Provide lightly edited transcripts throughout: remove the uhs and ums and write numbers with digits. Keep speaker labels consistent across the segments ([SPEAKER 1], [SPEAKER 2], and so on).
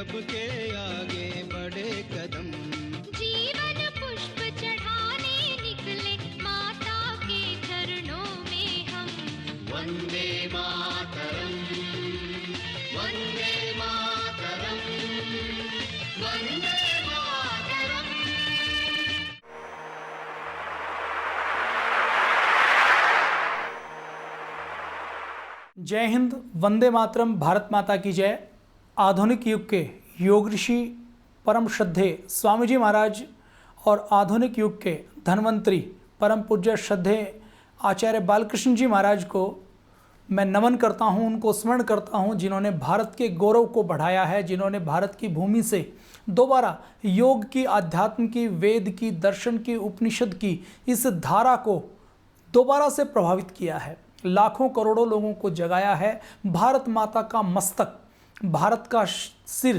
[SPEAKER 1] सबके आगे बढ़े कदम।
[SPEAKER 2] जीवन पुष्प चढ़ाने निकले माता के चरणों में हम।
[SPEAKER 1] वंदे मातरम, वंदे मातरम, वंदे मातरम।
[SPEAKER 3] जय हिंद, वंदे मातरम, भारत माता की जय। आधुनिक युग के योग ऋषि परम श्रद्धेय स्वामी जी महाराज और आधुनिक युग के धन्वंतरी परम पूज्य श्रद्धेय आचार्य बालकृष्ण जी महाराज को मैं नमन करता हूं, उनको स्मरण करता हूं, जिन्होंने भारत के गौरव को बढ़ाया है, जिन्होंने भारत की भूमि से दोबारा योग की, अध्यात्म की, वेद की, दर्शन की, उपनिषद की इस धारा को दोबारा से प्रभावित किया है। लाखों करोड़ों लोगों को जगाया है। भारत माता का मस्तक, भारत का सिर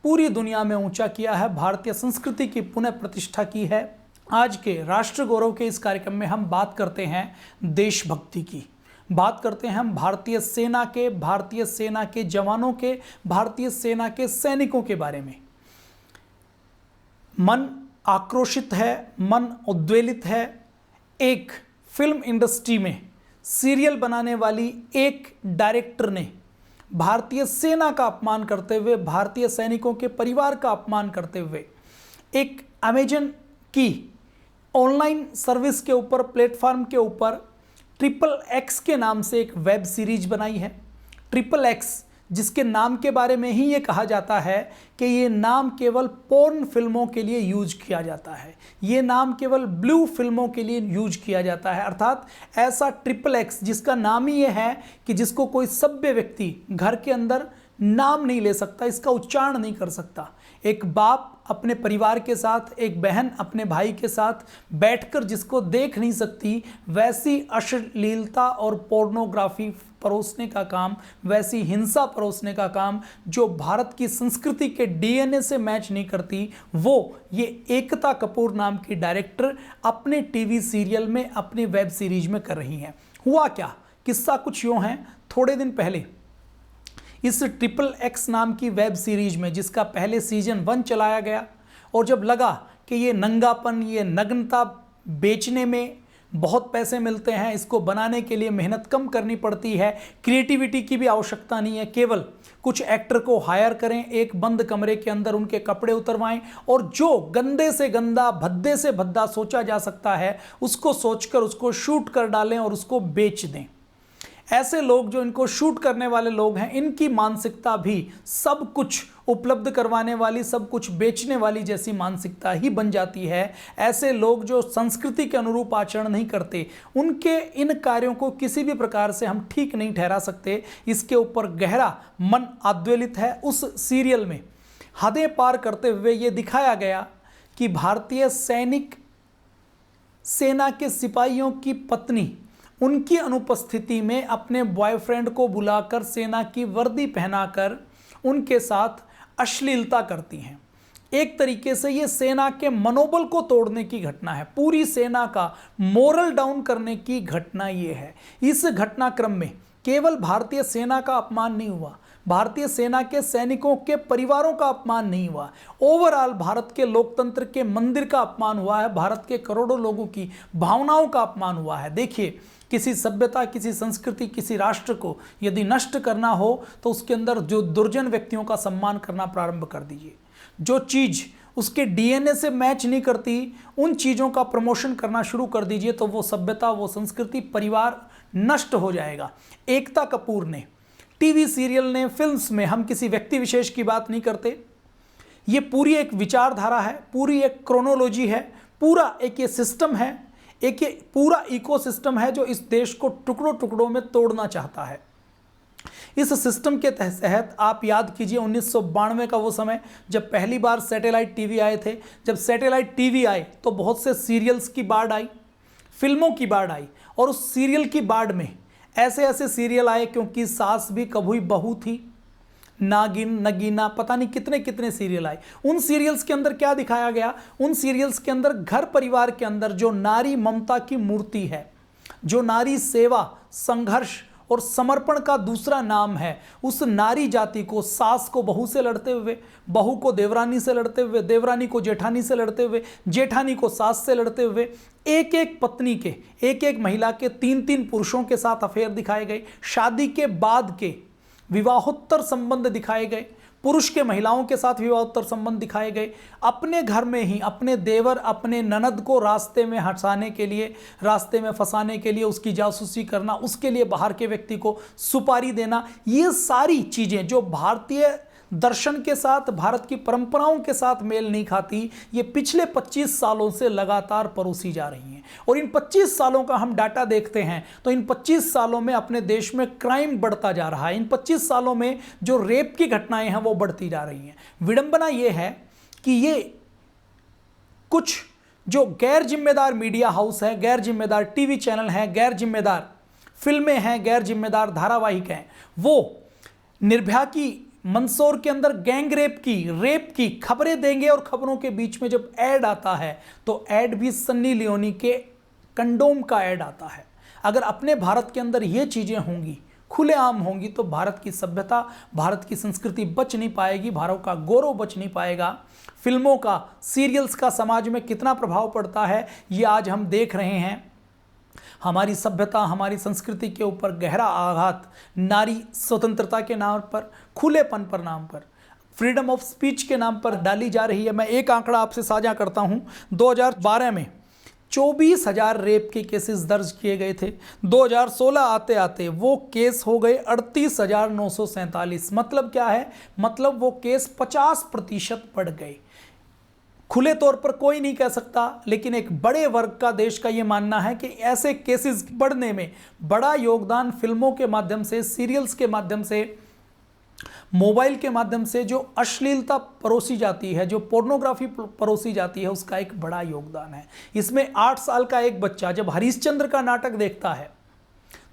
[SPEAKER 3] पूरी दुनिया में ऊंचा किया है। भारतीय संस्कृति की पुनः प्रतिष्ठा की है। आज के राष्ट्र गौरव के इस कार्यक्रम में हम बात करते हैं देशभक्ति की, बात करते हैं हम भारतीय सेना के जवानों के, भारतीय सेना के सैनिकों के बारे में। मन आक्रोशित है, मन उद्वेलित है। एक फिल्म इंडस्ट्री में सीरियल बनाने वाली एक डायरेक्टर ने भारतीय सेना का अपमान करते हुए, भारतीय सैनिकों के परिवार का अपमान करते हुए एक अमेजन की ऑनलाइन सर्विस के ऊपर, प्लेटफॉर्म के ऊपर XXX के नाम से एक वेब सीरीज बनाई है। XXX, जिसके नाम के बारे में ही ये कहा जाता है कि ये नाम केवल पोर्न फिल्मों के लिए यूज किया जाता है, ये नाम केवल ब्लू फिल्मों के लिए यूज किया जाता है। अर्थात ऐसा XXX जिसका नाम ही ये है कि जिसको कोई सभ्य व्यक्ति घर के अंदर नाम नहीं ले सकता, इसका उच्चारण नहीं कर सकता। एक बाप अपने परिवार के साथ, एक बहन अपने भाई के साथ बैठकर जिसको देख नहीं सकती, वैसी अश्लीलता और पोर्नोग्राफी परोसने का काम, वैसी हिंसा परोसने का काम जो भारत की संस्कृति के DNA से मैच नहीं करती, वो ये एकता कपूर नाम की डायरेक्टर अपने टीवी सीरियल में, अपने वेब सीरीज में कर रही हैं। हुआ क्या, किस्सा कुछ यूँ है। थोड़े दिन पहले इस XXX नाम की वेब सीरीज में, जिसका पहले सीजन 1 चलाया गया, और जब लगा कि ये नंगापन, ये नग्नता बेचने में बहुत पैसे मिलते हैं, इसको बनाने के लिए मेहनत कम करनी पड़ती है, क्रिएटिविटी की भी आवश्यकता नहीं है, केवल कुछ एक्टर को हायर करें, एक बंद कमरे के अंदर उनके कपड़े उतरवाएं और जो गंदे से गंदा, भद्दे से भद्दा सोचा जा सकता है उसको सोचकर उसको शूट कर डालें और उसको बेच दें। ऐसे लोग जो इनको शूट करने वाले लोग हैं, इनकी मानसिकता भी सब कुछ उपलब्ध करवाने वाली, सब कुछ बेचने वाली जैसी मानसिकता ही बन जाती है। ऐसे लोग जो संस्कृति के अनुरूप आचरण नहीं करते, उनके इन कार्यों को किसी भी प्रकार से हम ठीक नहीं ठहरा सकते। इसके ऊपर गहरा मन आद्वेलित है। उस सीरियल में हदें पार करते हुए ये दिखाया गया कि भारतीय सैनिक, सेना के सिपाहियों की पत्नी उनकी अनुपस्थिति में अपने बॉयफ्रेंड को बुलाकर, सेना की वर्दी पहनाकर उनके साथ अश्लीलता करती हैं। एक तरीके से ये सेना के मनोबल को तोड़ने की घटना है, पूरी सेना का मोरल डाउन करने की घटना ये है। इस घटनाक्रम में केवल भारतीय सेना का अपमान नहीं हुआ, भारतीय सेना के सैनिकों के परिवारों का अपमान नहीं हुआ, ओवरऑल भारत के लोकतंत्र के मंदिर का अपमान हुआ है, भारत के करोड़ों लोगों की भावनाओं का अपमान हुआ है। देखिए, किसी सभ्यता, किसी संस्कृति, किसी राष्ट्र को यदि नष्ट करना हो तो उसके अंदर जो दुर्जन व्यक्तियों का सम्मान करना प्रारंभ कर दीजिए। जो चीज़ उसके DNA से मैच नहीं करती, उन चीज़ों का प्रमोशन करना शुरू कर दीजिए, तो वो सभ्यता, वो संस्कृति, परिवार नष्ट हो जाएगा। एकता कपूर ने टीवी सीरियल ने, फिल्म्स में, हम किसी व्यक्ति विशेष की बात नहीं करते, ये पूरी एक विचारधारा है, पूरी एक क्रोनोलॉजी है, पूरा एक ये सिस्टम है, एक ये पूरा इकोसिस्टम है जो इस देश को टुकड़ों टुकड़ों में तोड़ना चाहता है। इस सिस्टम के तहत आप याद कीजिए 1992 का वो समय जब पहली बार सैटेलाइट टीवी आए थे। जब सैटेलाइट टीवी आए तो बहुत से सीरियल्स की बाढ़ आई, फिल्मों की बाढ़ आई, और उस सीरियल की बाढ़ में ऐसे ऐसे सीरियल आए, क्योंकि सास भी कभी बहू थी, नागिन, नगीना, पता नहीं कितने कितने सीरियल आए। उन सीरियल्स के अंदर क्या दिखाया गया? उन सीरियल्स के अंदर घर परिवार के अंदर जो नारी ममता की मूर्ति है, जो नारी सेवा, संघर्ष और समर्पण का दूसरा नाम है उस नारी जाति को, सास को बहू से लड़ते हुए, बहू को देवरानी से लड़ते हुए, देवरानी को जेठानी से लड़ते हुए, जेठानी को सास से लड़ते हुए, एक एक पत्नी के, एक एक महिला के 3-3 पुरुषों के साथ अफेयर दिखाए गए, शादी के बाद के विवाहोत्तर संबंध दिखाए गए, पुरुष के महिलाओं के साथ विवाहोत्तर संबंध दिखाए गए, अपने घर में ही अपने देवर, अपने ननद को रास्ते में हंसाने के लिए, रास्ते में फंसाने के लिए उसकी जासूसी करना, उसके लिए बाहर के व्यक्ति को सुपारी देना, ये सारी चीज़ें जो भारतीय दर्शन के साथ, भारत की परंपराओं के साथ मेल नहीं खाती, ये पिछले 25 सालों से लगातार परोसी जा रही हैं। और इन 25 सालों का हम डाटा देखते हैं तो इन 25 सालों में अपने देश में क्राइम बढ़ता जा रहा है। इन 25 सालों में जो रेप की घटनाएं हैं वो बढ़ती जा रही हैं। विडंबना ये है कि ये कुछ जो गैर जिम्मेदार मीडिया हाउस है, गैर जिम्मेदार टीवी चैनल हैं, गैर जिम्मेदार फिल्में हैं, गैर जिम्मेदार धारावाहिक हैं, वो निर्भया की मंदसौर के अंदर गैंग रेप की खबरें देंगे और खबरों के बीच में जब ऐड आता है तो ऐड भी सन्नी लियोनी के कंडोम का ऐड आता है। अगर अपने भारत के अंदर ये चीज़ें होंगी, खुलेआम होंगी, तो भारत की सभ्यता, भारत की संस्कृति बच नहीं पाएगी, भारत का गौरव बच नहीं पाएगा। फिल्मों का, सीरियल्स का समाज में कितना प्रभाव पड़ता है ये आज हम देख रहे हैं। हमारी सभ्यता, हमारी संस्कृति के ऊपर गहरा आघात नारी स्वतंत्रता के नाम पर, खुलेपन पर नाम पर, फ्रीडम ऑफ स्पीच के नाम पर डाली जा रही है। मैं एक आंकड़ा आपसे साझा करता हूं, 2012 में 24,000 रेप के केसेस दर्ज किए गए थे। 2016 आते आते वो केस हो गए 38,947। मतलब क्या है? मतलब वो केस 50% बढ़ गए। खुले तौर पर कोई नहीं कह सकता, लेकिन एक बड़े वर्ग का देश का ये मानना है कि ऐसे केसेस बढ़ने में बड़ा योगदान फिल्मों के माध्यम से, सीरियल्स के माध्यम से, मोबाइल के माध्यम से जो अश्लीलता परोसी जाती है, जो पोर्नोग्राफी परोसी जाती है, उसका एक बड़ा योगदान है। इसमें 8 साल का एक बच्चा जब हरिश्चंद्र का नाटक देखता है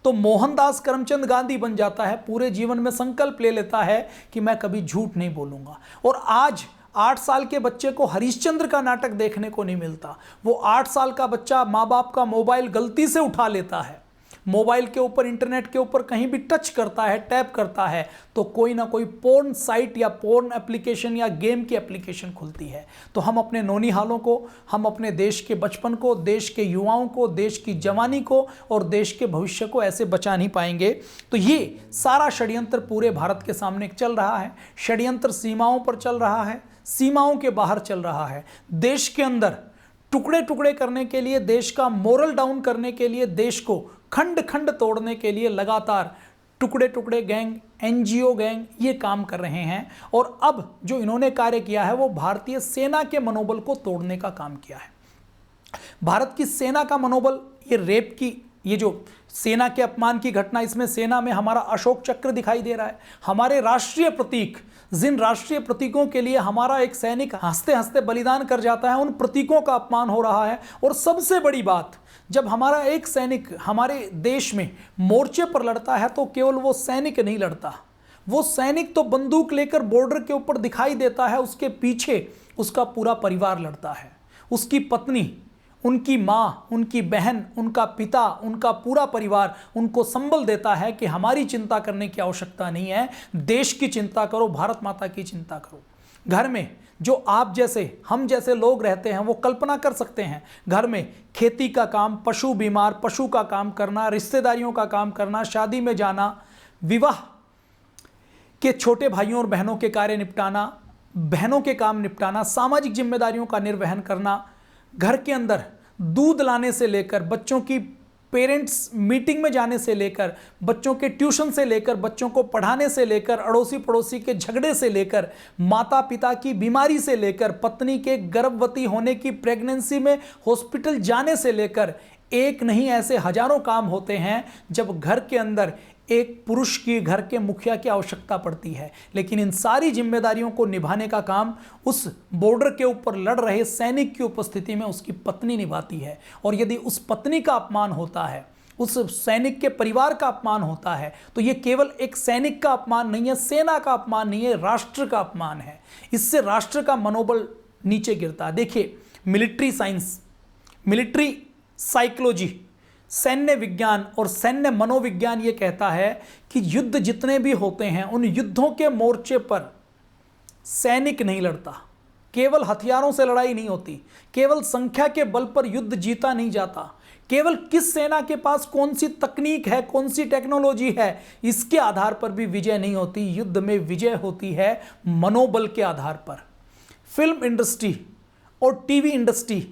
[SPEAKER 3] तो मोहनदास करमचंद गांधी बन जाता है। पूरे जीवन में संकल्प ले लेता है कि मैं कभी झूठ नहीं बोलूंगा। और आज 8 साल के बच्चे को हरिश्चंद्र का नाटक देखने को नहीं मिलता। वो 8 साल का बच्चा माँ बाप का मोबाइल गलती से उठा लेता है, मोबाइल के ऊपर, इंटरनेट के ऊपर कहीं भी टच करता है, टैप करता है, तो कोई ना कोई पोर्न साइट या पोर्न एप्लीकेशन या गेम की एप्लीकेशन खुलती है। तो हम अपने नौनिहालों को, हम अपने देश के बचपन को, देश के युवाओं को, देश की जवानी को और देश के भविष्य को ऐसे बचा नहीं पाएंगे। तो ये सारा षड्यंत्र पूरे भारत के सामने चल रहा है। षड्यंत्र सीमाओं पर चल रहा है, सीमाओं के बाहर चल रहा है। देश के अंदर टुकड़े टुकड़े करने के लिए, देश का मोरल डाउन करने के लिए, देश को खंड खंड तोड़ने के लिए लगातार टुकड़े टुकड़े गैंग, एनजीओ गैंग ये काम कर रहे हैं। और अब जो इन्होंने कार्य किया है वो भारतीय सेना के मनोबल को तोड़ने का काम किया है। भारत की सेना का मनोबल, ये रेप की, ये जो सेना के अपमान की घटना, इसमें सेना में हमारा अशोक चक्र दिखाई दे रहा है। हमारे राष्ट्रीय प्रतीक, जिन राष्ट्रीय प्रतीकों के लिए हमारा एक सैनिक हंसते हंसते बलिदान कर जाता है, उन प्रतीकों का अपमान हो रहा है। और सबसे बड़ी बात, जब हमारा एक सैनिक हमारे देश में मोर्चे पर लड़ता है तो केवल वो सैनिक नहीं लड़ता, वो सैनिक तो बंदूक लेकर बॉर्डर के ऊपर दिखाई देता है, उसके पीछे उसका पूरा परिवार लड़ता है। उसकी पत्नी, उनकी माँ, उनकी बहन, उनका पिता, उनका पूरा परिवार उनको संबल देता है कि हमारी चिंता करने की आवश्यकता नहीं है, देश की चिंता करो, भारत माता की चिंता करो। घर में जो आप जैसे, हम जैसे लोग रहते हैं वो कल्पना कर सकते हैं, घर में खेती का काम, पशु बीमार, पशु का काम करना, रिश्तेदारियों का काम करना, शादी में जाना, विवाह के छोटे भाइयों और बहनों के कार्य निपटाना, बहनों के काम निपटाना, सामाजिक जिम्मेदारियों का निर्वहन करना, घर के अंदर दूध लाने से लेकर, बच्चों की पेरेंट्स मीटिंग में जाने से लेकर, बच्चों के ट्यूशन से लेकर, बच्चों को पढ़ाने से लेकर, अड़ोसी पड़ोसी के झगड़े से लेकर, माता पिता की बीमारी से लेकर, पत्नी के गर्भवती होने की, प्रेगनेंसी में हॉस्पिटल जाने से लेकर, एक नहीं ऐसे हजारों काम होते हैं जब घर के अंदर एक पुरुष की, घर के मुखिया की आवश्यकता पड़ती है। लेकिन इन सारी जिम्मेदारियों को निभाने का काम उस बॉर्डर के ऊपर लड़ रहे सैनिक की उपस्थिति में उसकी पत्नी निभाती है। और यदि उस पत्नी का अपमान होता है, उस सैनिक के परिवार का अपमान होता है, तो ये केवल एक सैनिक का अपमान नहीं है, सेना का अपमान नहीं है, राष्ट्र का अपमान है। इससे राष्ट्र का मनोबल नीचे गिरता है। देखिए, मिलिट्री साइंस, मिलिट्री साइकोलॉजी, सैन्य विज्ञान और सैन्य मनोविज्ञान ये कहता है कि युद्ध जितने भी होते हैं उन युद्धों के मोर्चे पर सैनिक नहीं लड़ता, केवल हथियारों से लड़ाई नहीं होती, केवल संख्या के बल पर युद्ध जीता नहीं जाता, केवल किस सेना के पास कौन सी तकनीक है, कौन सी टेक्नोलॉजी है, इसके आधार पर भी विजय नहीं होती। युद्ध में विजय होती है मनोबल के आधार पर। फिल्म इंडस्ट्री और टीवी इंडस्ट्री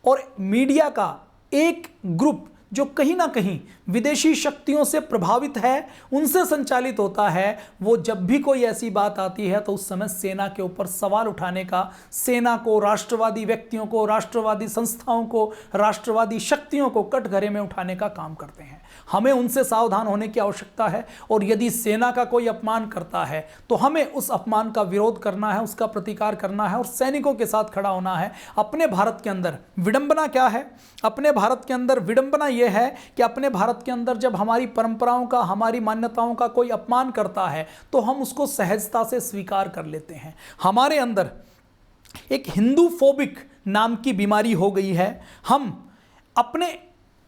[SPEAKER 3] और मीडिया का एक ग्रुप जो कहीं ना कहीं विदेशी शक्तियों से प्रभावित है, उनसे संचालित होता है, वो जब भी कोई ऐसी बात आती है तो उस समय सेना के ऊपर सवाल उठाने का, सेना को, राष्ट्रवादी व्यक्तियों को, राष्ट्रवादी संस्थाओं को, राष्ट्रवादी शक्तियों को कटघरे में उठाने का काम करते हैं। हमें उनसे सावधान होने की आवश्यकता है और यदि सेना का कोई अपमान करता है तो हमें उस अपमान का विरोध करना है, उसका प्रतिकार करना है और सैनिकों के साथ खड़ा होना है। अपने भारत के अंदर विडंबना क्या है? अपने भारत के अंदर विडंबना यह है कि अपने भारत के अंदर जब हमारी परंपराओं का, हमारी मान्यताओं का कोई अपमान करता है तो हम उसको सहजता से स्वीकार कर लेते हैं। हमारे अंदर एक हिंदू फोबिक नाम की बीमारी हो गई है। हम अपने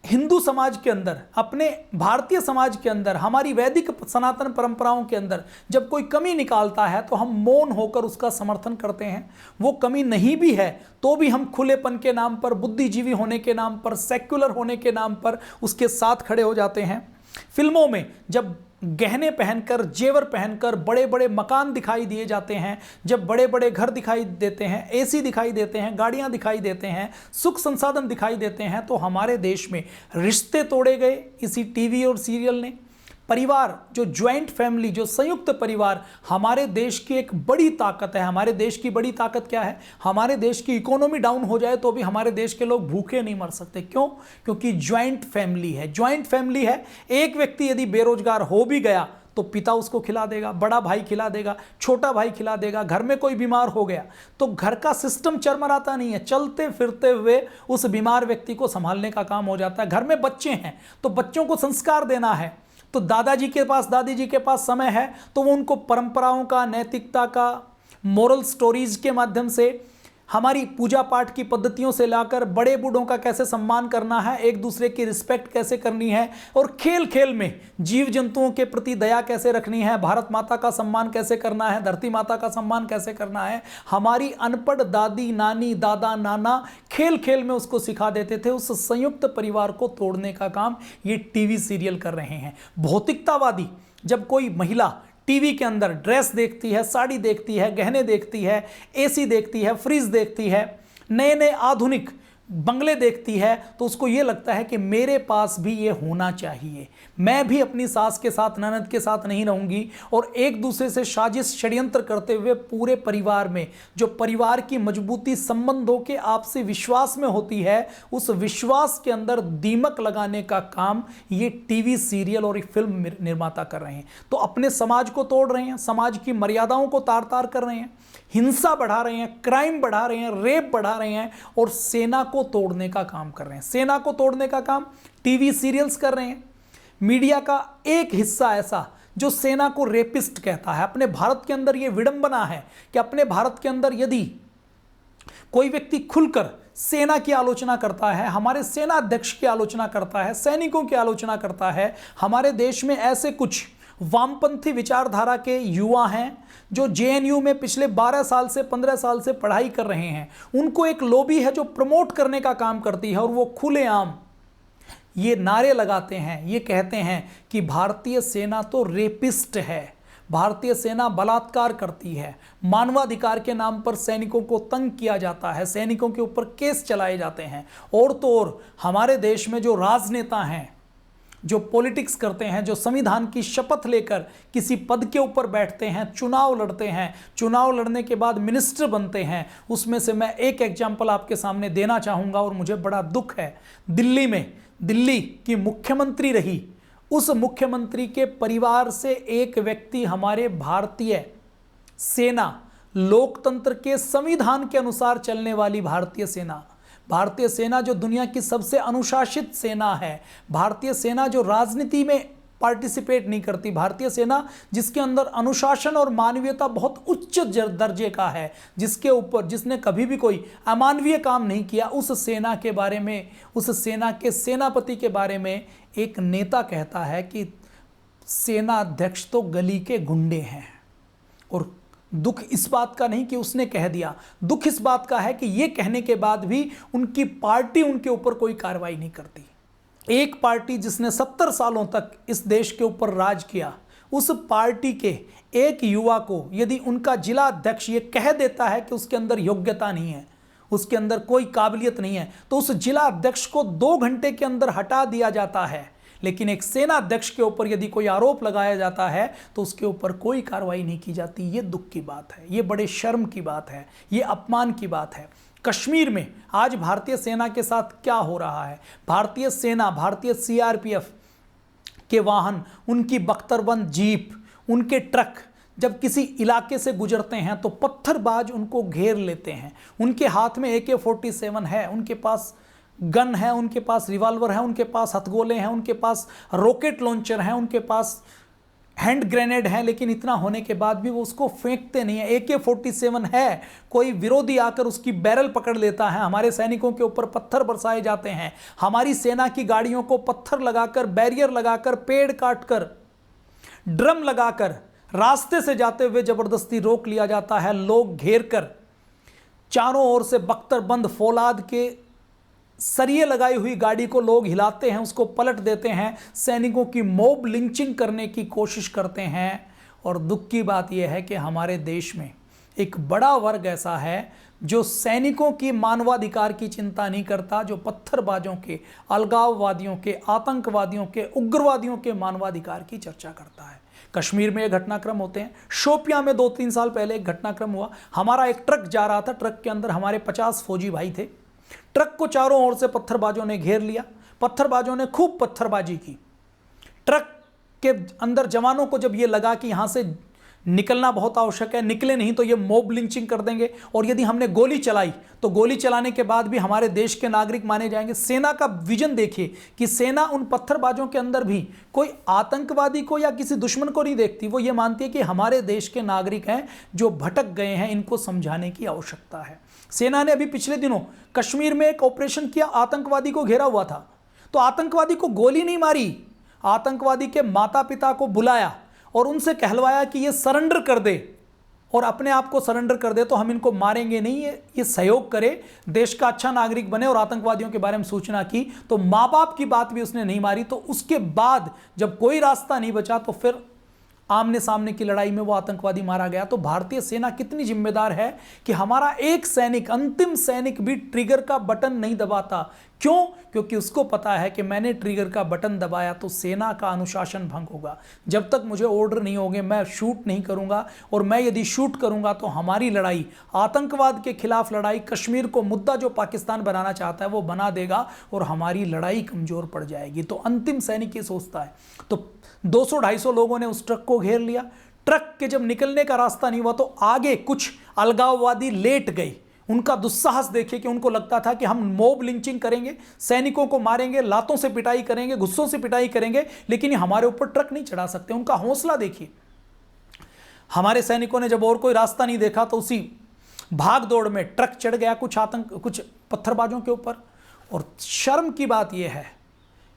[SPEAKER 3] हिंदू समाज के अंदर, अपने भारतीय समाज के अंदर, हमारी वैदिक सनातन परंपराओं के अंदर जब कोई कमी निकालता है तो हम मौन होकर उसका समर्थन करते हैं। वो कमी नहीं भी है तो भी हम खुलेपन के नाम पर, बुद्धिजीवी होने के नाम पर, सेक्युलर होने के नाम पर उसके साथ खड़े हो जाते हैं। फिल्मों में जब गहने पहनकर, जेवर पहनकर बड़े बड़े मकान दिखाई दिए जाते हैं, जब बड़े बड़े घर दिखाई देते हैं, एसी दिखाई देते हैं, गाड़ियां दिखाई देते हैं, सुख संसाधन दिखाई देते हैं, तो हमारे देश में रिश्ते तोड़े गए इसी टीवी और सीरियल ने। परिवार, जो ज्वाइंट फैमिली, जो संयुक्त परिवार हमारे देश की एक बड़ी ताकत है। हमारे देश की बड़ी ताकत क्या है? हमारे देश की इकोनॉमी डाउन हो जाए तो भी हमारे देश के लोग भूखे नहीं मर सकते। क्यों? क्योंकि ज्वाइंट फैमिली है। ज्वाइंट फैमिली है, एक व्यक्ति यदि बेरोजगार हो भी गया तो पिता उसको खिला देगा, बड़ा भाई खिला देगा, छोटा भाई खिला देगा। घर में कोई बीमार हो गया तो घर का सिस्टम चरमराता नहीं है, चलते फिरते हुए उस बीमार व्यक्ति को संभालने का काम हो जाता है। घर में बच्चे हैं तो बच्चों को संस्कार देना है, तो दादाजी के पास, दादी जी के पास समय है तो वो उनको परंपराओं का, नैतिकता का, मोरल स्टोरीज के माध्यम से, हमारी पूजा पाठ की पद्धतियों से लाकर बड़े बूढ़ों का कैसे सम्मान करना है, एक दूसरे की रिस्पेक्ट कैसे करनी है और खेल खेल में जीव जंतुओं के प्रति दया कैसे रखनी है, भारत माता का सम्मान कैसे करना है, धरती माता का सम्मान कैसे करना है। हमारी अनपढ़ दादी, नानी, दादा, नाना खेल खेल में उसको सिखा देते थे। उस संयुक्त परिवार को तोड़ने का काम ये टीवी सीरियल कर रहे हैं। भौतिकतावादी, जब कोई महिला टीवी के अंदर ड्रेस देखती है, साड़ी देखती है, गहने देखती है, एसी देखती है, फ्रिज देखती है, नए नए आधुनिक बंगले देखती है, तो उसको ये लगता है कि मेरे पास भी ये होना चाहिए। मैं भी अपनी सास के साथ, ननद के साथ नहीं रहूंगी। और एक दूसरे से साजिश षड्यंत्र करते हुए पूरे परिवार में, जो परिवार की मजबूती संबंधों के आपसी विश्वास में होती है, उस विश्वास के अंदर दीमक लगाने का काम ये टीवी सीरियल और फिल्म निर्माता कर रहे हैं। तो अपने समाज को तोड़ रहे हैं, समाज की मर्यादाओं को तार तार कर रहे हैं, हिंसा बढ़ा रहे हैं, क्राइम बढ़ा रहे हैं, रेप बढ़ा रहे हैं और सेना को तोड़ने का काम कर रहे हैं। सेना को तोड़ने का काम टीवी सीरियल्स कर रहे हैं। मीडिया का एक हिस्सा ऐसा जो सेना को रेपिस्ट कहता है। अपने भारत के अंदर यह विडंबना है कि अपने भारत के अंदर यदि कोई व्यक्ति खुलकर सेना की आलोचना करता है, हमारे सेना अध्यक्ष की आलोचना करता है, सैनिकों की आलोचना करता है, हमारे देश में ऐसे कुछ वामपंथी विचारधारा के युवा हैं जो जेएनयू में पिछले 12 साल से 15 साल से पढ़ाई कर रहे हैं, उनको एक लॉबी है जो प्रमोट करने का काम करती है और वो खुलेआम ये नारे लगाते हैं, ये कहते हैं कि भारतीय सेना तो रेपिस्ट है, भारतीय सेना बलात्कार करती है, मानवाधिकार के नाम पर सैनिकों को तंग किया जाता है, सैनिकों के ऊपर केस चलाए जाते हैं। और तो और हमारे देश में जो राजनेता हैं, जो पॉलिटिक्स करते हैं, जो संविधान की शपथ लेकर किसी पद के ऊपर बैठते हैं, चुनाव लड़ते हैं, चुनाव लड़ने के बाद मिनिस्टर बनते हैं, उसमें से मैं एक एग्जाम्पल आपके सामने देना चाहूँगा और मुझे बड़ा दुख है। दिल्ली में, दिल्ली की मुख्यमंत्री रही, उस मुख्यमंत्री के परिवार से एक व्यक्ति हमारे भारतीय सेना, लोकतंत्र के संविधान के अनुसार चलने वाली भारतीय सेना, जो दुनिया की सबसे अनुशासित सेना है, भारतीय सेना जो राजनीति में पार्टिसिपेट नहीं करती। भारतीय सेना जिसके अंदर अनुशासन और मानवीयता बहुत उच्च दर्जे का है, जिसने कभी भी कोई अमानवीय काम नहीं किया, उस सेना के बारे में, उस सेना के सेनापति के बारे में एक नेता कहता है कि सेना अध्यक्ष तो गली के गुंडे हैं। और दुख इस बात का नहीं कि उसने कह दिया, दुख इस बात का है कि यह कहने के बाद भी उनकी पार्टी उनके ऊपर कोई कार्रवाई नहीं करती। एक पार्टी जिसने 70 सालों तक इस देश के ऊपर राज किया, उस पार्टी के एक युवा को यदि उनका जिला अध्यक्ष ये कह देता है कि उसके अंदर योग्यता नहीं है, उसके अंदर कोई काबिलियत नहीं है, तो उस जिला अध्यक्ष को 2 घंटे के अंदर हटा दिया जाता है। लेकिन एक सेना अध्यक्ष के ऊपर यदि कोई आरोप लगाया जाता है तो उसके ऊपर कोई कार्रवाई नहीं की जाती। ये दुख की बात है, ये बड़े शर्म की बात है, ये अपमान की बात है। कश्मीर में आज भारतीय सेना के साथ क्या हो रहा है? भारतीय सेना, भारतीय सीआरपीएफ के वाहन, उनकी बख्तरबंद जीप, उनके ट्रक जब किसी इलाके से गुजरते हैं तो पत्थरबाज उनको घेर लेते हैं। उनके हाथ में AK-47 है, उनके पास गन है, उनके पास रिवॉल्वर है, उनके पास हथगोले हैं, उनके पास रॉकेट लॉन्चर हैं, उनके पास हैंड ग्रेनेड है, लेकिन इतना होने के बाद भी वो उसको फेंकते नहीं है। AK-47 है, कोई विरोधी आकर उसकी बैरल पकड़ लेता है, हमारे सैनिकों के ऊपर पत्थर बरसाए जाते हैं, हमारी सेना की गाड़ियों को पत्थर लगाकर, बैरियर लगाकर, पेड़ काटकर, ड्रम लगाकर रास्ते से जाते हुए जबरदस्ती रोक लिया जाता है। लोग घेर कर चारों ओर से बख्तरबंद फौलाद के सरिये लगाई हुई गाड़ी को लोग हिलाते हैं, उसको पलट देते हैं, सैनिकों की मॉब लिंचिंग करने की कोशिश करते हैं। और दुख की बात यह है कि हमारे देश में एक बड़ा वर्ग ऐसा है जो सैनिकों की मानवाधिकार की चिंता नहीं करता, जो पत्थरबाजों के, अलगाववादियों के, आतंकवादियों के, उग्रवादियों के मानवाधिकार की चर्चा करता है। कश्मीर में ये घटनाक्रम होते हैं। शोपियां में 2-3 साल पहले एक घटनाक्रम हुआ। हमारा एक ट्रक जा रहा था, ट्रक के अंदर हमारे 50 फौजी भाई थे। ट्रक को चारों ओर से पत्थरबाजों ने घेर लिया, पत्थरबाजों ने खूब पत्थरबाजी की। ट्रक के अंदर जवानों को जब ये लगा कि यहां से निकलना बहुत आवश्यक है, निकले नहीं तो ये मॉब लिंचिंग कर देंगे, और यदि हमने गोली चलाई तो गोली चलाने के बाद भी हमारे देश के नागरिक माने जाएंगे। सेना का विजन देखिए कि सेना उन पत्थरबाजों के अंदर भी कोई आतंकवादी को या किसी दुश्मन को नहीं देखती, वो ये मानती है कि हमारे देश के नागरिक हैं जो भटक गए हैं, इनको समझाने की आवश्यकता है। सेना ने अभी पिछले दिनों कश्मीर में एक ऑपरेशन किया, आतंकवादी को घेरा हुआ था, तो आतंकवादी को गोली नहीं मारी, आतंकवादी के माता पिता को बुलाया और उनसे कहलवाया कि ये सरेंडर कर दे और अपने आप को सरेंडर कर दे तो हम इनको मारेंगे नहीं, ये सहयोग करे, देश का अच्छा नागरिक बने, और आतंकवादियों के बारे में सूचना की। तो माँ बाप की बात भी उसने नहीं मारी। तो उसके बाद जब कोई रास्ता नहीं बचा तो फिर आमने सामने की लड़ाई में वो आतंकवादी मारा गया। तो भारतीय सेना कितनी जिम्मेदार है कि हमारा एक सैनिक, अंतिम सैनिक भी ट्रिगर का बटन नहीं दबाता। क्यों? क्योंकि उसको पता है कि मैंने ट्रिगर का बटन दबाया तो सेना का अनुशासन भंग होगा। जब तक मुझे ऑर्डर नहीं होंगे मैं शूट नहीं करूंगा, और मैं यदि शूट करूंगा तो हमारी लड़ाई, आतंकवाद के खिलाफ लड़ाई, कश्मीर को मुद्दा जो पाकिस्तान बनाना चाहता है वो बना देगा और हमारी लड़ाई कमजोर पड़ जाएगी। तो अंतिम सैनिक ये सोचता है। तो 200-250 लोगों ने उस ट्रक को घेर लिया। ट्रक के जब निकलने का रास्ता नहीं हुआ तो आगे कुछ अलगाववादी लेट गए। उनका दुस्साहस देखिए कि उनको लगता था कि हम मॉब लिंचिंग करेंगे, सैनिकों को मारेंगे, लातों से पिटाई करेंगे, गुस्सों से पिटाई करेंगे, लेकिन हमारे ऊपर ट्रक नहीं चढ़ा सकते। उनका हौसला देखिए। हमारे सैनिकों ने जब और कोई रास्ता नहीं देखा तो उसी भाग दौड़ में ट्रक चढ़ गया कुछ पत्थरबाजों के ऊपर। और शर्म की बात यह है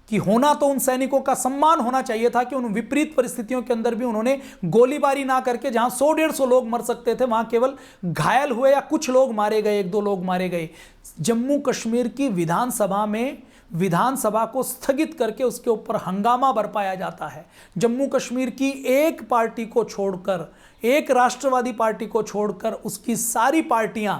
[SPEAKER 3] कि होना तो उन सैनिकों का सम्मान होना चाहिए था कि उन विपरीत परिस्थितियों के अंदर भी उन्होंने गोलीबारी ना करके, जहां 100-150 लोग मर सकते थे वहां केवल घायल हुए या कुछ लोग मारे गए, 1-2 लोग मारे गए। जम्मू कश्मीर की विधानसभा में विधानसभा को स्थगित करके उसके ऊपर हंगामा बरपाया जाता है। जम्मू कश्मीर की एक पार्टी को छोड़कर, एक राष्ट्रवादी पार्टी को छोड़कर उसकी सारी पार्टियां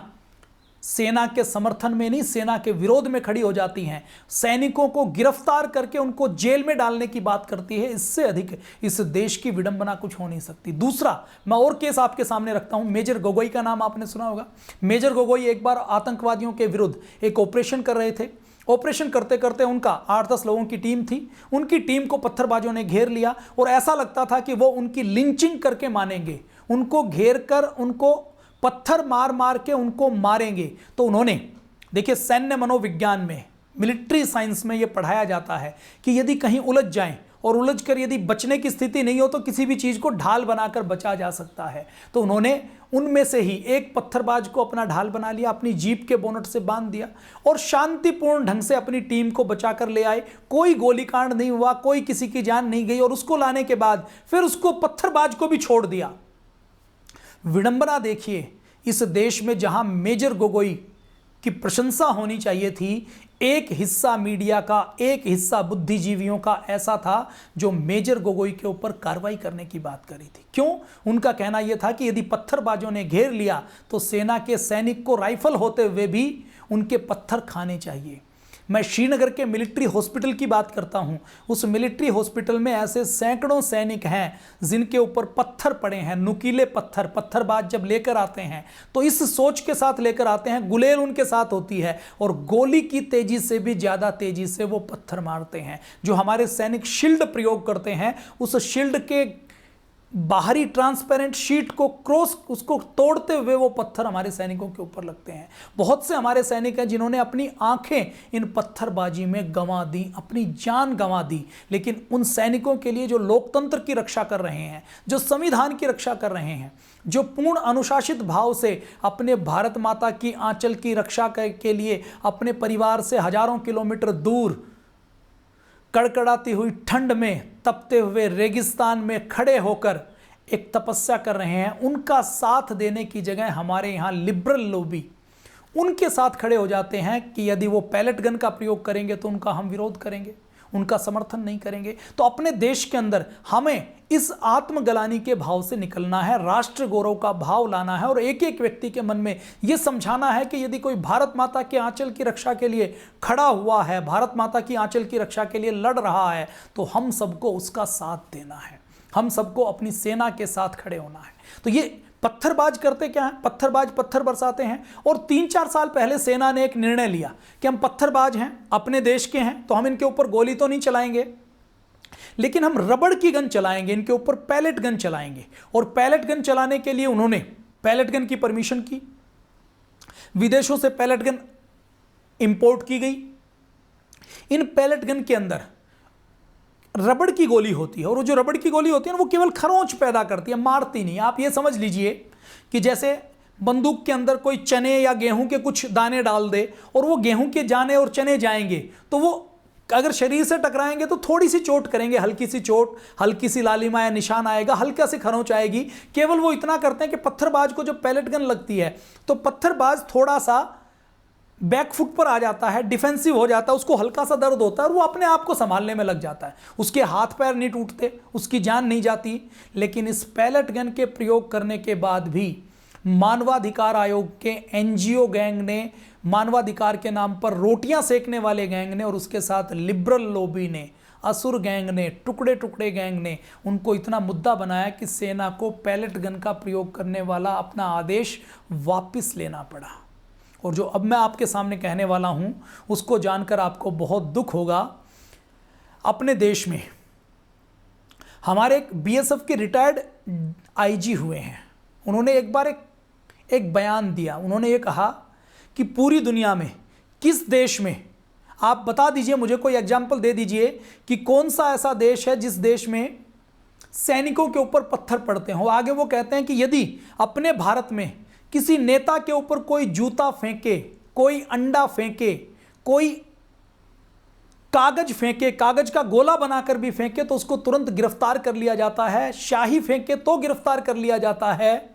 [SPEAKER 3] सेना के समर्थन में नहीं, सेना के विरोध में खड़ी हो जाती हैं। सैनिकों को गिरफ्तार करके उनको जेल में डालने की बात करती है। इससे अधिक इस देश की विडंबना कुछ हो नहीं सकती। दूसरा, मैं और केस आपके सामने रखता हूं। मेजर गोगोई का नाम आपने सुना होगा। मेजर गोगोई एक बार आतंकवादियों के विरुद्ध एक ऑपरेशन कर रहे थे। ऑपरेशन करते करते उनका 8-10 लोगों की टीम थी। उनकी टीम को पत्थरबाजों ने घेर लिया और ऐसा लगता था कि वो उनकी लिंचिंग करके मानेंगे। उनको घेर कर, उनको पत्थर मार मार के उनको मारेंगे। तो उन्होंने, देखिए, सैन्य मनोविज्ञान में मिलिट्री साइंस में ये पढ़ाया जाता है कि यदि कहीं उलझ जाएं और उलझकर यदि बचने की स्थिति नहीं हो तो किसी भी चीज़ को ढाल बनाकर बचा जा सकता है। तो उन्होंने उनमें से ही एक पत्थरबाज को अपना ढाल बना लिया, अपनी जीप के बोनट से बांध दिया और शांतिपूर्ण ढंग से अपनी टीम को बचाकर ले आए। कोई गोलीकांड नहीं हुआ, कोई किसी की जान नहीं गई और उसको लाने के बाद फिर उसको पत्थरबाज को भी छोड़ दिया। विडंबना देखिए, इस देश में जहां मेजर गोगोई की प्रशंसा होनी चाहिए थी, एक हिस्सा मीडिया का, एक हिस्सा बुद्धिजीवियों का ऐसा था जो मेजर गोगोई के ऊपर कार्रवाई करने की बात करी थी। क्यों? उनका कहना यह था कि यदि पत्थरबाजों ने घेर लिया तो सेना के सैनिक को राइफल होते हुए भी उनके पत्थर खाने चाहिए। मैं श्रीनगर के मिलिट्री हॉस्पिटल की बात करता हूं। उस मिलिट्री हॉस्पिटल में ऐसे सैकड़ों सैनिक हैं जिनके ऊपर पत्थर पड़े हैं, नुकीले पत्थर। पत्थरबाज जब लेकर आते हैं तो इस सोच के साथ लेकर आते हैं, गुलेल उनके साथ होती है और गोली की तेजी से भी ज्यादा तेजी से वो पत्थर मारते हैं। जो हमारे सैनिक शील्ड प्रयोग करते हैं, उस शील्ड के बाहरी ट्रांसपेरेंट शीट को क्रॉस उसको तोड़ते हुए वो पत्थर हमारे सैनिकों के ऊपर लगते हैं। बहुत से हमारे सैनिक हैं जिन्होंने अपनी आंखें इन पत्थरबाजी में गंवा दी, अपनी जान गंवा दी। लेकिन उन सैनिकों के लिए जो लोकतंत्र की रक्षा कर रहे हैं, जो संविधान की रक्षा कर रहे हैं, जो पूर्ण अनुशासित भाव से अपने भारत माता की आंचल की रक्षा के लिए अपने परिवार से हजारों किलोमीटर दूर कड़कड़ाती हुई ठंड में, तपते हुए रेगिस्तान में खड़े होकर एक तपस्या कर रहे हैं, उनका साथ देने की जगह हमारे यहाँ लिबरल लोबी उनके साथ खड़े हो जाते हैं कि यदि वो पैलेट गन का प्रयोग करेंगे तो उनका हम विरोध करेंगे, उनका समर्थन नहीं करेंगे। तो अपने देश के अंदर हमें इस आत्मग्लानि के भाव से निकलना है, राष्ट्र गौरव का भाव लाना है और एक एक व्यक्ति के मन में यह समझाना है कि यदि कोई भारत माता के आंचल की रक्षा के लिए खड़ा हुआ है, भारत माता की आंचल की रक्षा के लिए लड़ रहा है, तो हम सबको उसका साथ देना है, हम सबको अपनी सेना के साथ खड़े होना है। तो ये पत्थरबाज करते क्या हैं? पत्थरबाज पत्थर बरसाते हैं। और 3-4 साल पहले सेना ने एक निर्णय लिया कि हम पत्थरबाज हैं, अपने देश के हैं, तो हम इनके ऊपर गोली तो नहीं चलाएंगे, लेकिन हम रबड़ की गन चलाएंगे, इनके ऊपर पैलेट गन चलाएंगे। और पैलेट गन चलाने के लिए उन्होंने पैलेट गन की परमिशन की, विदेशों से पैलेट गन इंपोर्ट की गई। इन पैलेट गन के अंदर रबड़ की गोली होती है और वो जो रबड़ की गोली होती है ना, वो केवल खरोंच पैदा करती है, मारती नहीं। आप ये समझ लीजिए कि जैसे बंदूक के अंदर कोई चने या गेहूं के कुछ दाने डाल दे और वो गेहूं के दाने और चने जाएंगे, तो वो अगर शरीर से टकराएंगे तो थोड़ी सी चोट करेंगे, हल्की सी चोट, हल्की सी लालिमा या निशान आएगा, हल्का सी खरोंच आएगी। केवल वो इतना करते हैं कि पत्थरबाज को जब पैलेट गन लगती है तो पत्थरबाज थोड़ा सा बैकफुट पर आ जाता है, डिफेंसिव हो जाता है, उसको हल्का सा दर्द होता है और वो अपने आप को संभालने में लग जाता है। उसके हाथ पैर नहीं टूटते, उसकी जान नहीं जाती। लेकिन इस पैलेट गन के प्रयोग करने के बाद भी मानवाधिकार आयोग के एनजीओ गैंग ने, मानवाधिकार के नाम पर रोटियां सेकने वाले गैंग ने और उसके साथ लिबरल लॉबी ने, असुर गैंग ने, टुकड़े टुकड़े गैंग ने उनको इतना मुद्दा बनाया कि सेना को पैलेट गन का प्रयोग करने वाला अपना आदेश वापस लेना पड़ा। और जो अब मैं आपके सामने कहने वाला हूं उसको जानकर आपको बहुत दुख होगा। अपने देश में हमारे एक बीएसएफ के रिटायर्ड आईजी हुए हैं, उन्होंने एक बार एक बयान दिया। उन्होंने ये कहा कि पूरी दुनिया में किस देश में, आप बता दीजिए मुझे, कोई एग्जाम्पल दे दीजिए कि कौन सा ऐसा देश है जिस देश में सैनिकों के ऊपर पत्थर पड़ते हों। आगे वो कहते हैं कि यदि अपने भारत में किसी नेता के ऊपर कोई जूता फेंके, कोई अंडा फेंके, कोई कागज फेंके, कागज का गोला बनाकर भी फेंके तो उसको तुरंत गिरफ्तार कर लिया जाता है, शाही फेंके तो गिरफ्तार कर लिया जाता है,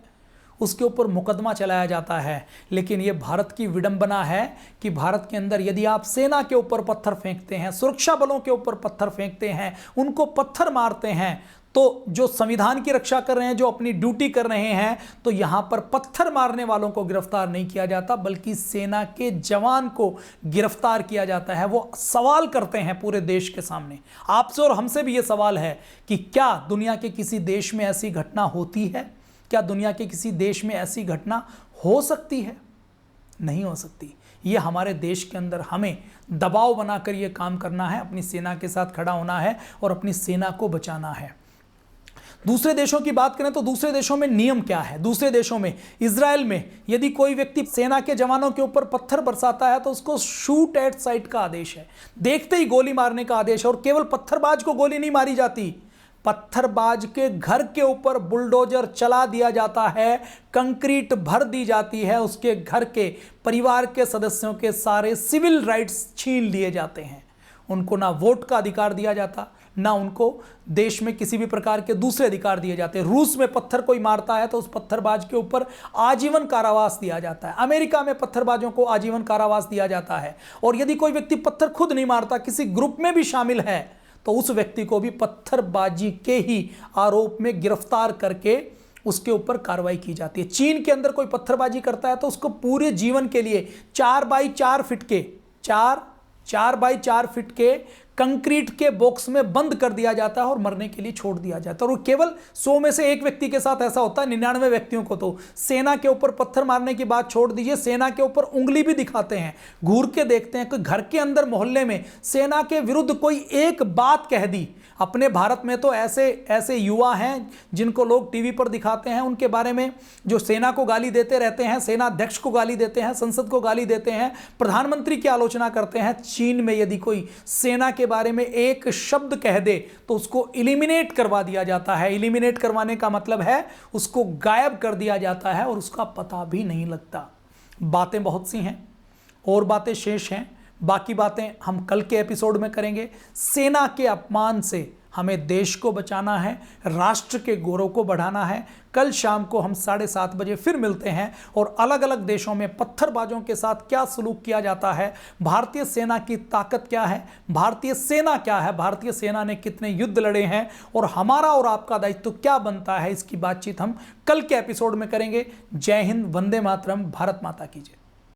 [SPEAKER 3] उसके ऊपर मुकदमा चलाया जाता है। लेकिन यह भारत की विडंबना है कि भारत के अंदर यदि आप सेना के ऊपर पत्थर फेंकते हैं, सुरक्षा बलों के ऊपर पत्थर फेंकते हैं, उनको पत्थर मारते हैं, तो जो संविधान की रक्षा कर रहे हैं, जो अपनी ड्यूटी कर रहे हैं, तो यहां पर पत्थर मारने वालों को गिरफ्तार नहीं किया जाता, बल्कि सेना के जवान को गिरफ्तार किया जाता है। वो सवाल करते हैं पूरे देश के सामने, आपसे और हमसे भी ये सवाल है कि क्या दुनिया के किसी देश में ऐसी घटना होती है? क्या दुनिया के किसी देश में ऐसी घटना हो सकती है? नहीं हो सकती। ये हमारे देश के अंदर हमें दबाव बनाकर ये काम करना है, अपनी सेना के साथ खड़ा होना है और अपनी सेना को बचाना है। दूसरे देशों की बात करें तो दूसरे देशों में नियम क्या है। दूसरे देशों में, इजराइल में, यदि कोई व्यक्ति सेना के जवानों के ऊपर पत्थर बरसाता है तो उसको शूट एट साइट का आदेश है, देखते ही गोली मारने का आदेश है। और केवल पत्थरबाज को गोली नहीं मारी जाती, पत्थरबाज के घर के ऊपर बुलडोजर चला दिया जाता है, कंक्रीट भर दी जाती है, उसके घर के परिवार के सदस्यों के सारे सिविल राइट्स छीन लिए जाते हैं। उनको ना वोट का अधिकार दिया जाता, ना उनको देश में किसी भी प्रकार के दूसरे अधिकार दिए जाते। रूस में पत्थर कोई मारता है तो उस पत्थरबाज के ऊपर आजीवन कारावास दिया जाता है। अमेरिका में पत्थरबाजों को आजीवन कारावास दिया जाता है। और यदि कोई व्यक्ति पत्थर खुद नहीं मारता, किसी ग्रुप में भी शामिल है, तो उस व्यक्ति को भी पत्थरबाजी के ही आरोप में गिरफ्तार करके उसके ऊपर कार्रवाई की जाती है। चीन के अंदर कोई पत्थरबाजी करता है तो उसको पूरे जीवन के लिए 4 बाई 4 फीट के 4 बाई 4 फीट के कंक्रीट के बॉक्स में बंद कर दिया जाता है और मरने के लिए छोड़ दिया जाता है। और केवल 100 में से एक व्यक्ति के साथ ऐसा होता है, 99 व्यक्तियों को तो सेना के ऊपर पत्थर मारने की बात छोड़ दीजिए, सेना के ऊपर उंगली भी दिखाते हैं, घूर के देखते हैं कि घर के अंदर मोहल्ले में सेना के विरुद्ध कोई एक बात कह दी। अपने भारत में तो ऐसे युवा हैं जिनको लोग टीवी पर दिखाते हैं, उनके बारे में जो सेना को गाली देते रहते हैं, सेना अध्यक्ष को गाली देते हैं, संसद को गाली देते हैं, प्रधानमंत्री की आलोचना करते हैं। चीन में यदि कोई सेना के बारे में एक शब्द कह दे तो उसको इलिमिनेट करवा दिया जाता है। इलिमिनेट करवाने का मतलब है उसको गायब कर दिया जाता है और उसका पता भी नहीं लगता। बातें बहुत सी हैं और बातें शेष हैं, बाकी बातें हम कल के एपिसोड में करेंगे। सेना के अपमान से हमें देश को बचाना है, राष्ट्र के गौरव को बढ़ाना है। कल शाम को हम 7:30 बजे फिर मिलते हैं और अलग अलग देशों में पत्थरबाजों के साथ क्या सलूक किया जाता है, भारतीय सेना की ताकत क्या है, भारतीय सेना क्या है, भारतीय सेना ने कितने युद्ध लड़े हैं और हमारा और आपका दायित्व क्या बनता है, इसकी बातचीत हम कल के एपिसोड में करेंगे। जय हिंद, वंदे मातरम, भारत माता की जय।